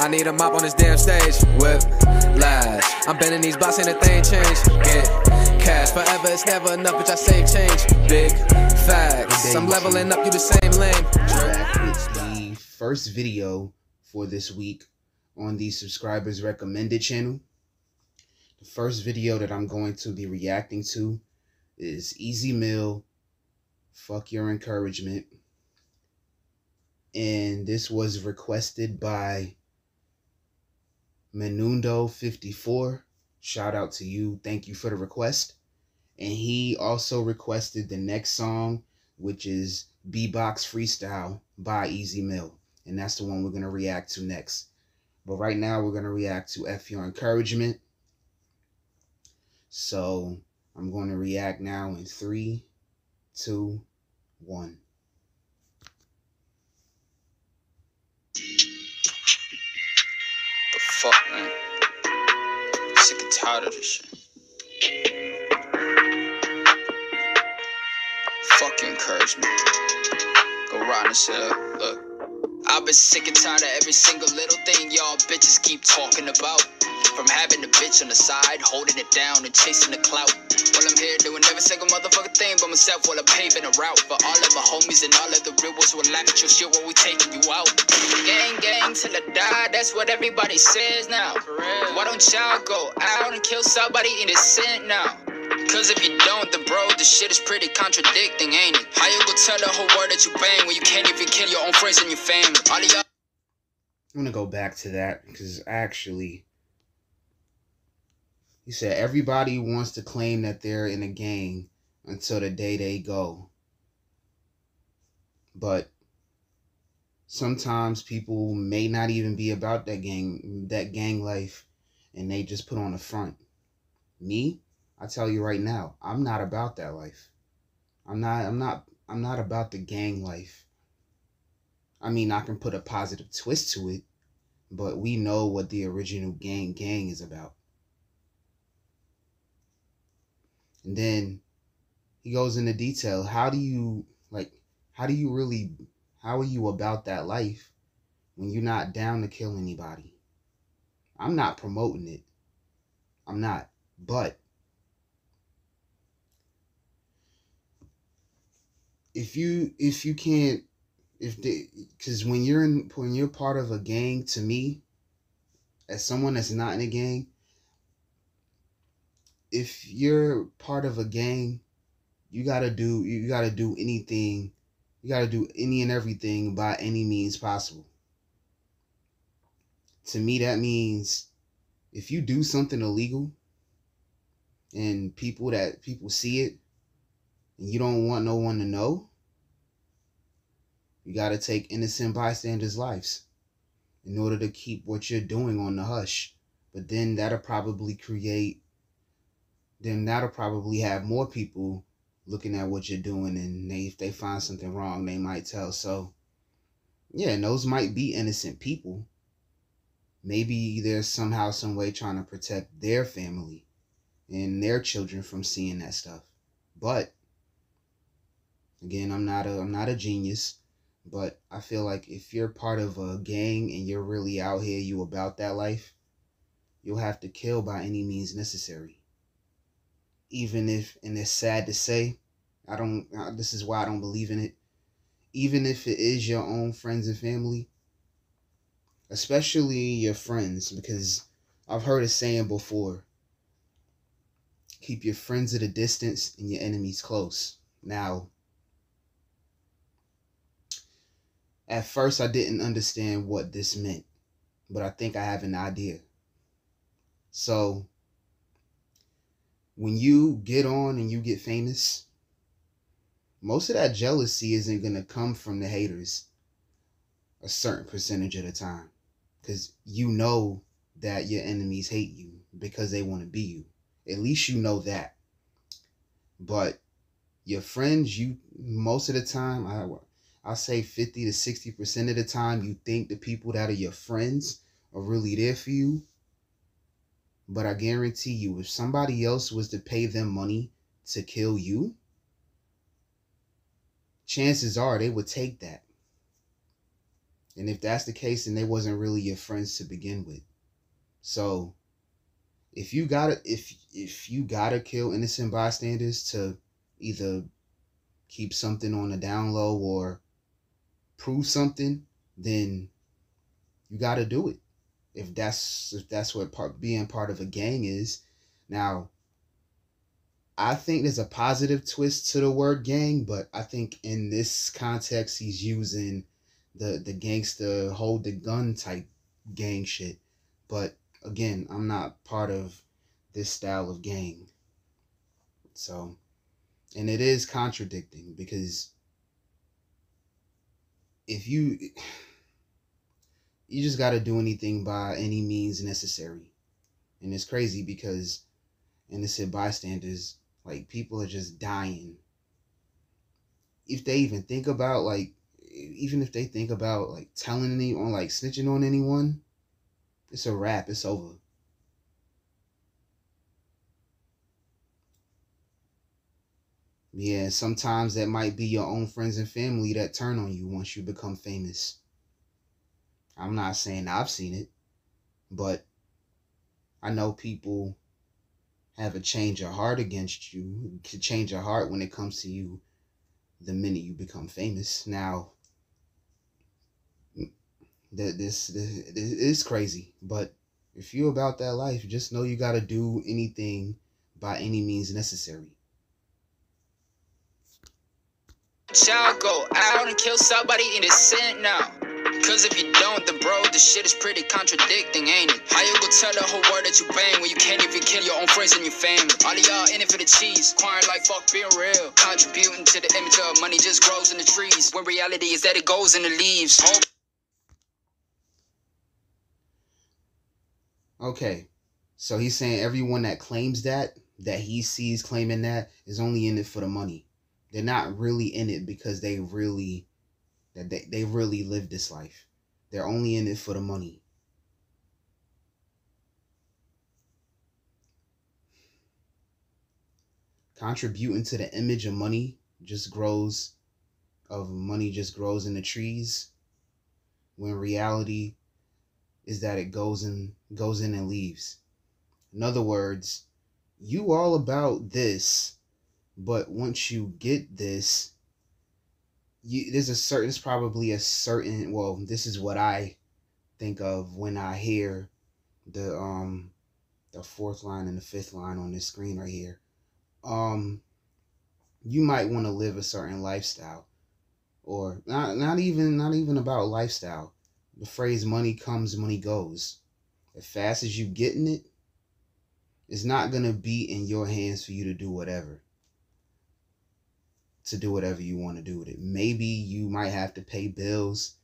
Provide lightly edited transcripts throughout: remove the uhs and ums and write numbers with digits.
I need a mop on this damn stage. Whip, lash. I'm bending these blocks and the thing change. Get cash forever, it's never enough, bitch. I save change. Big facts. I'm leveling up, you the same lane. Back with the first video for this week on the subscribers recommended channel. The first video that I'm going to be reacting to is Easy Mill, Fuck Your Encouragement. And this was requested by Menundo54. Shout out to you. Thank you for the request. And he also requested the next song, which is B-Box Freestyle by Easy Mill. And that's the one we're going to react to next. But right now, we're going to react to F Your Encouragement. So I'm going to react now in 3, 2, 1. The fuck, man? Sick and tired of this shit. Fuck your encouragement. Go ride and shit up. Look, I've been sick and tired of every single little thing y'all bitches keep talking about. From having a bitch on the side, holding it down and chasing the clout. While I'm here doing every single motherfucking thing by myself while I'm paving a route. For all of my homies and all of the real ones will laugh at your shit while we taking you out. Gang, gang, till I die, that's what everybody says now. Why don't y'all go out and kill somebody innocent now? Cause if you don't, then bro, this shit is pretty contradicting, ain't it? How you gonna tell the whole world that you bang when you can't even kill your own friends and your family? All of y'all. I'm gonna go back to that because actually, he said everybody wants to claim that they're in a gang until the day they go. But sometimes people may not even be about that gang life, and they just put on a front. Me, I tell you right now, I'm not about that life. I'm not about the gang life. I mean, I can put a positive twist to it, but we know what the original gang is about. And then he goes into detail. How are you about that life when you're not down to kill anybody? I'm not promoting it. I'm not. But because when you're part of a gang, to me, as someone that's not in a gang, if you're part of a gang, you gotta do anything. You gotta do any and everything by any means possible. To me, that means if you do something illegal and people see it and you don't want no one to know, you gotta take innocent bystanders' lives in order to keep what you're doing on the hush. But then that'll probably have more people looking at what you're doing, and if they find something wrong, they might tell. So, yeah, and those might be innocent people. Maybe they're somehow, some way trying to protect their family and their children from seeing that stuff. But again, I'm not a genius, but I feel like if you're part of a gang and you're really out here, you about that life, you'll have to kill by any means necessary. Even if, and it's sad to say, this is why I don't believe in it, even if it is your own friends and family, especially your friends, because I've heard a saying before, keep your friends at a distance and your enemies close. Now, at first I didn't understand what this meant, but I think I have an idea. So, when you get on and you get famous, most of that jealousy isn't going to come from the haters a certain percentage of the time, because you know that your enemies hate you because they want to be you. At least you know that. But your friends, most of the time, I'll say 50 to 60% of the time, you think the people that are your friends are really there for you. But I guarantee you, if somebody else was to pay them money to kill you, chances are they would take that. And if that's the case, then they wasn't really your friends to begin with. So if you gotta kill innocent bystanders to either keep something on the down low or prove something, then you gotta do it. If that's what being part of a gang is. Now, I think there's a positive twist to the word gang, but I think in this context he's using the gangster hold the gun type gang shit. But again, I'm not part of this style of gang. So, and it is contradicting because if you just got to do anything by any means necessary. And it's crazy because innocent bystanders, like, people are just dying. If they even think about, like, even if they think about, like, telling anyone, like, snitching on anyone, it's a wrap. It's over. Yeah, sometimes that might be your own friends and family that turn on you once you become famous. I'm not saying I've seen it, but I know people have a change of heart against you, to change your heart when it comes to you the minute you become famous. Now, this is crazy, but if you're about that life, just know you got to do anything by any means necessary. Child, go out and kill somebody innocent now. Cause if you don't, then bro, this shit is pretty contradicting, ain't it? How you gonna tell the whole world that you bang when you can't even kill your own friends and your family? All of y'all in it for the cheese, crying like fuck being real. Contributing to the image of money just grows in the trees, when reality is that it goes in the leaves. Okay, so he's saying everyone that claims that he sees claiming that is only in it for the money. They're not really in it because they really live this life. They're only in it for the money. Contributing to the image of money just grows in the trees, when reality is that it goes in and leaves. In other words, you all about this, but once you get this, there's probably a certain, well, this is what I think of when I hear the fourth line and the fifth line on this screen right here. You might want to live a certain lifestyle, or not even about lifestyle. The phrase money comes, money goes. As fast as you getting it, it's not gonna be in your hands for you to do whatever you want to do with it. Maybe you might have to pay bills.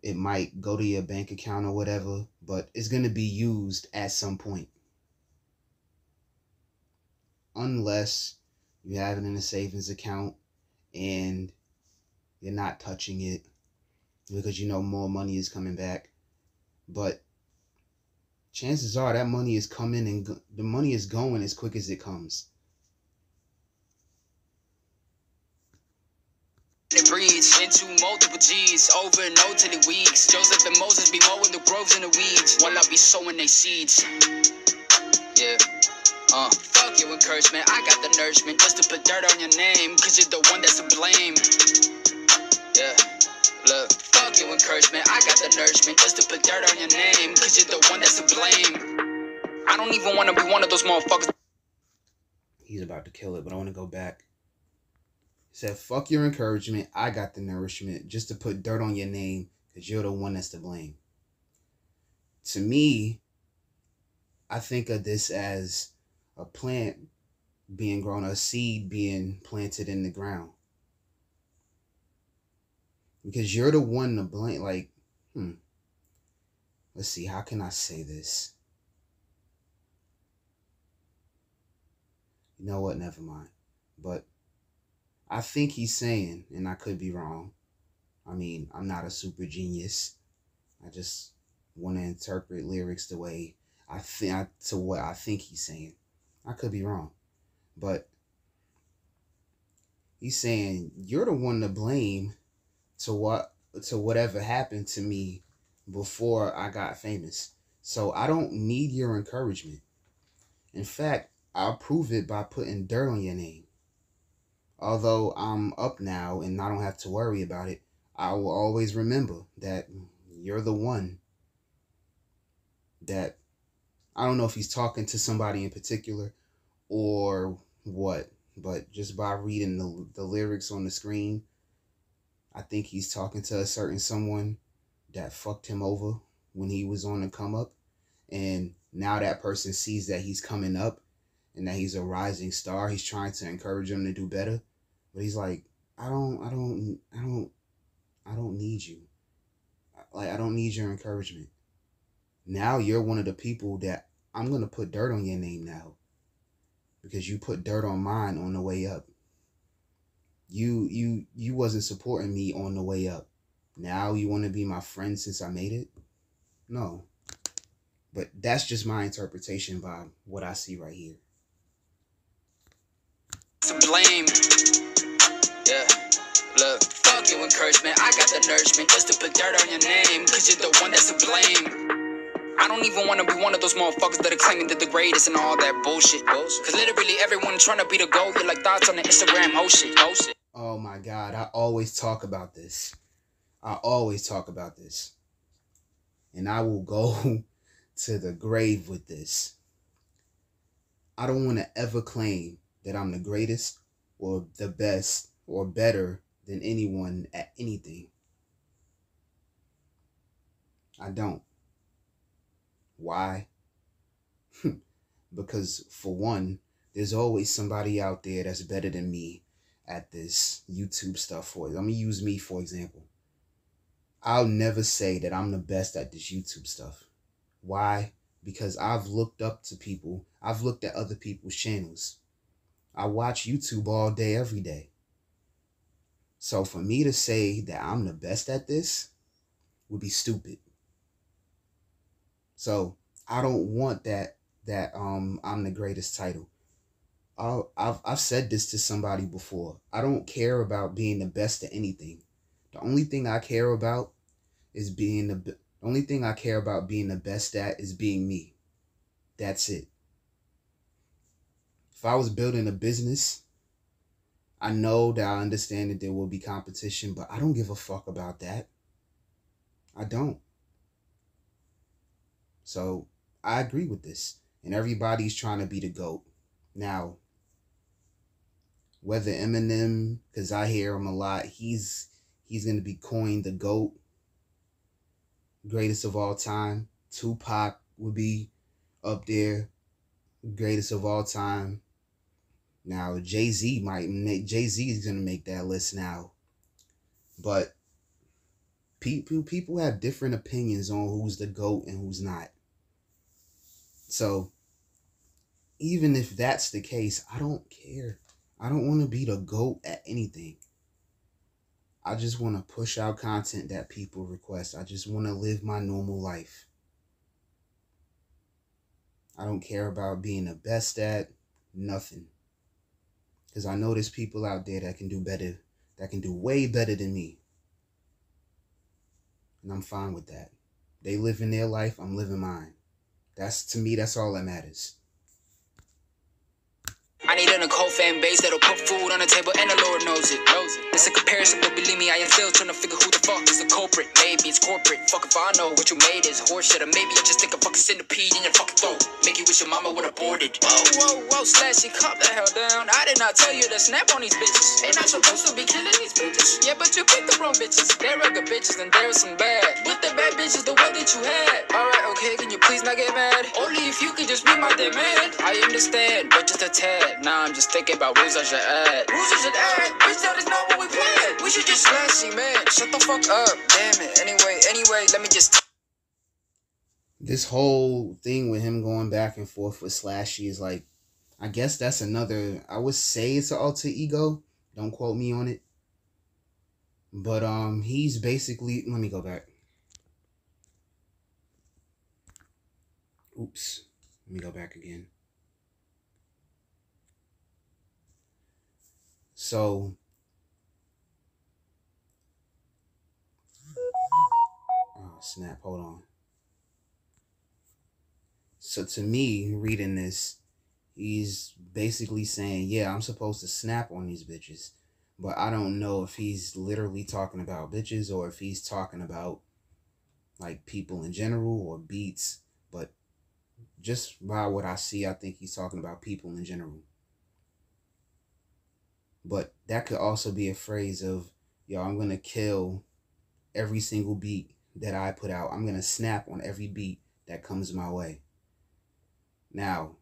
It might go to your bank account or whatever, but it's going to be used at some point. Unless you have it in a savings account and you're not touching it because you know more money is coming back. But chances are that money is coming and the money is going as quick as it comes. It breeds into multiple G's over and over till it weeks. Joseph and Moses be mowing the groves and the weeds while I be sowing they seeds. Yeah. Fuck your encouragement. I got the nourishment just to put dirt on your name, cause you're the one that's to blame. Yeah. Look, fuck your encouragement. I got the nourishment just to put dirt on your name, cause you're the one that's to blame. I don't even want to be one of those motherfuckers. He's about to kill it, but I want to go back. He said, fuck your encouragement. I got the nourishment just to put dirt on your name because you're the one that's to blame. To me, I think of this as a plant being grown, a seed being planted in the ground. Because you're the one to blame. Like, let's see, how can I say this? You know what? Never mind. But I think he's saying, and I could be wrong. I mean, I'm not a super genius. I just want to interpret lyrics the way to what I think he's saying. I could be wrong. But he's saying you're the one to blame to what to whatever happened to me before I got famous. So I don't need your encouragement. In fact, I'll prove it by putting dirt on your name. Although I'm up now and I don't have to worry about it, I will always remember that you're the one that, I don't know if he's talking to somebody in particular or what, but just by reading the lyrics on the screen, I think he's talking to a certain someone that fucked him over when he was on the come up. And now that person sees that he's coming up and that he's a rising star. He's trying to encourage him to do better. But he's like, I don't need you. Like, I don't need your encouragement. Now you're one of the people that I'm going to put dirt on your name now. Because you put dirt on mine on the way up. You wasn't supporting me on the way up. Now you want to be my friend since I made it? No. But that's just my interpretation by what I see right here. To blame. Yeah. Look, fuck you encouragement. I got the nourishment just to put dirt on your name. Cause you're the one that's to blame. I don't even want to be one of those motherfuckers that are claiming they're the greatest and all that bullshit. Cause literally everyone trying to be the GOAT. You're like thoughts on the Instagram, host shit. Oh my God, I always talk about this. I always talk about this. And I will go to the grave with this. I don't want to ever claim that I'm the greatest or the best or better than anyone at anything. I don't. Why? Because for one, there's always somebody out there that's better than me at this YouTube stuff. For it. Let me use me for example. I'll never say that I'm the best at this YouTube stuff. Why? Because I've looked up to people. I've looked at other people's channels. I watch YouTube all day, every day. So for me to say that I'm the best at this would be stupid. So I don't want that I'm the greatest title. I've said this to somebody before. I don't care about being the best at anything. The only thing I care about is being the only thing I care about being the best at is being me. That's it. If I was building a business, I know that I understand that there will be competition, but I don't give a fuck about that. I don't. So I agree with this. And everybody's trying to be the GOAT. Now, whether Eminem, because I hear him a lot, he's going to be coined the GOAT, greatest of all time. Tupac would be up there, greatest of all time. Now, Jay-Z is going to make that list now. But people have different opinions on who's the GOAT and who's not. So, even if that's the case, I don't care. I don't want to be the GOAT at anything. I just want to push out content that people request. I just want to live my normal life. I don't care about being the best at nothing. Because I know there's people out there that can do better, that can do way better than me. And I'm fine with that. They live in their life, I'm living mine. To me, that's all that matters. I need a cold fan base that'll put food on the table and the Lord knows it. It's a comparison, but believe me, I am still trying to figure who the fuck is the culprit. Maybe it's corporate. Fuck if I know what you made is horseshit. Or maybe I just think a fucking centipede in your fucking throat. Make you wish your mama would aborted. Whoa, Slashy, calm the hell down. I did not tell you to snap on these bitches. Ain't not supposed to be killing these bitches. Yeah, but you picked the wrong bitches. There are good bitches and there are some bad. But the bad bitches the way that you had. Alright, okay, can you please not get mad? Only if you could just be my demand. I understand, but just a tad. Nah, I'm just thinking about rules I should add. Rules I should add? Bitch, that is not what we planned. We should just Slashy, man. Shut the fuck up. Damn it. Anyway, let me just... This whole thing with him going back and forth with Slashy is like, I guess that's another, I would say it's an alter ego. Don't quote me on it. But he's basically, let me go back. Oops. Let me go back again. So, snap, hold on. So to me, reading this, he's basically saying, yeah, I'm supposed to snap on these bitches. But I don't know if he's literally talking about bitches or if he's talking about like people in general or beats. But just by what I see, I think he's talking about people in general. But that could also be a phrase of, yo, I'm going to kill every single beat that I put out. I'm going to snap on every beat that comes my way. Now,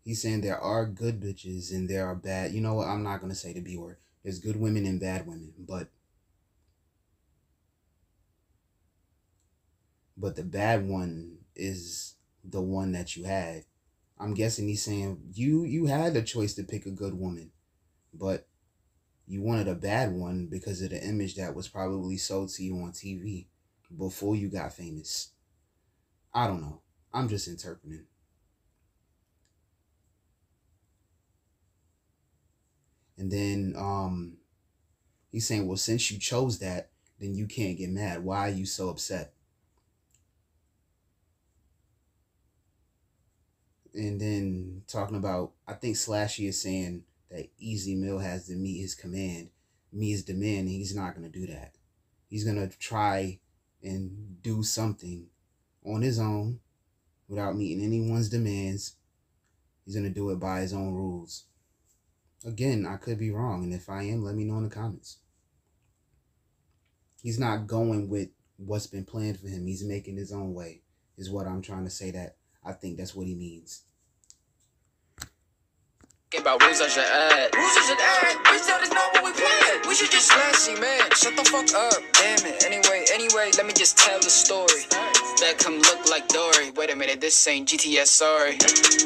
he's saying there are good bitches and there are bad. You know what? I'm not going to say the B word. There's good women and bad women. But the bad one is the one that you had. I'm guessing he's saying you had the choice to pick a good woman, but you wanted a bad one because of the image that was probably sold to you on TV before you got famous. I don't know. I'm just interpreting. And then he's saying, well, since you chose that, then you can't get mad. Why are you so upset? And then talking about, I think Slashy is saying that Easy Mill has to meet his demand, and he's not going to do that. He's going to try and do something on his own without meeting anyone's demands. He's going to do it by his own rules. Again, I could be wrong, and if I am, let me know in the comments. He's not going with what's been planned for him. He's making his own way, is what I'm trying to say. That I think that's what he means. About rules I should add. Rules I should add? Bitch, that is not what we planned. We should just Slashy, man. Shut the fuck up. Damn it. Anyway, let me just tell the story. Beckham look like Dory. Wait a minute, this ain't GTS, sorry.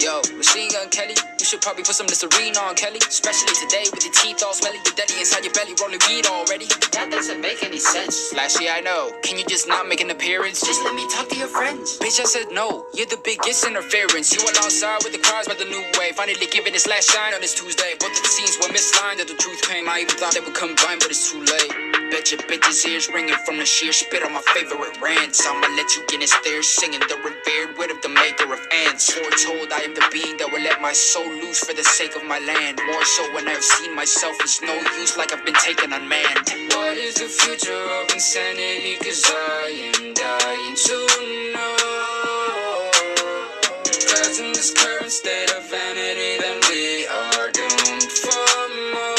Yo, Machine Gun Kelly, you should probably put some Listerine on, Kelly. Especially today with your teeth all smelly, your daddy inside your belly rolling weed already. That doesn't make any sense. Slashy, I know. Can you just not make an appearance? Just let me talk to your friends. Bitch, I said no. You're the biggest interference. You alongside with the cars by the new way. Finally giving this last shine on this Tuesday. Both of the scenes were mislined that the truth came. I even thought they would combine, but it's too late. Bet your bitch's ears ringing from the sheer spit on my favorite rants. I'ma let you get in stairs singing the revered wit of the maker of ants. Foretold I am the being that will let my soul loose for the sake of my land. More so when I've seen myself as no use, like I've been taken unmanned. What is the future of insanity? Cause I am dying to know. Cause in this current state of vanity, then we are doomed for more.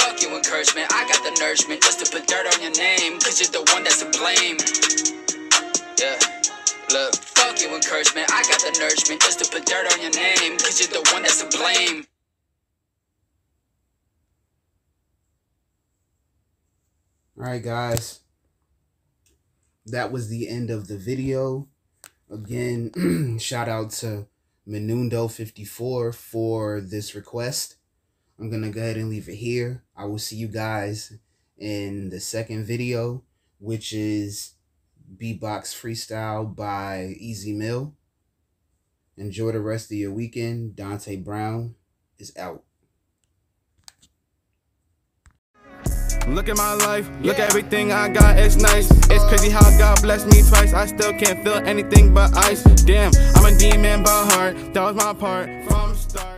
Fuck you encouragement, I got the nourishment just to put dirt on your name, cause you're the one that's to blame. Yeah, look, fuck you encouragement, I got the nourishment just to put dirt on your name, cause you're the one that's to blame. Alright guys, that was the end of the video. Again, shout out to Menundo54 for this request. I'm going to go ahead and leave it here. I will see you guys in the second video, which is Beatbox Freestyle by Easy Mill. Enjoy the rest of your weekend. Dante Brown is out. Look at my life, look at everything I got, it's nice. It's crazy how God blessed me twice. I still can't feel anything but ice. Damn, I'm a demon by heart, that was my part from start.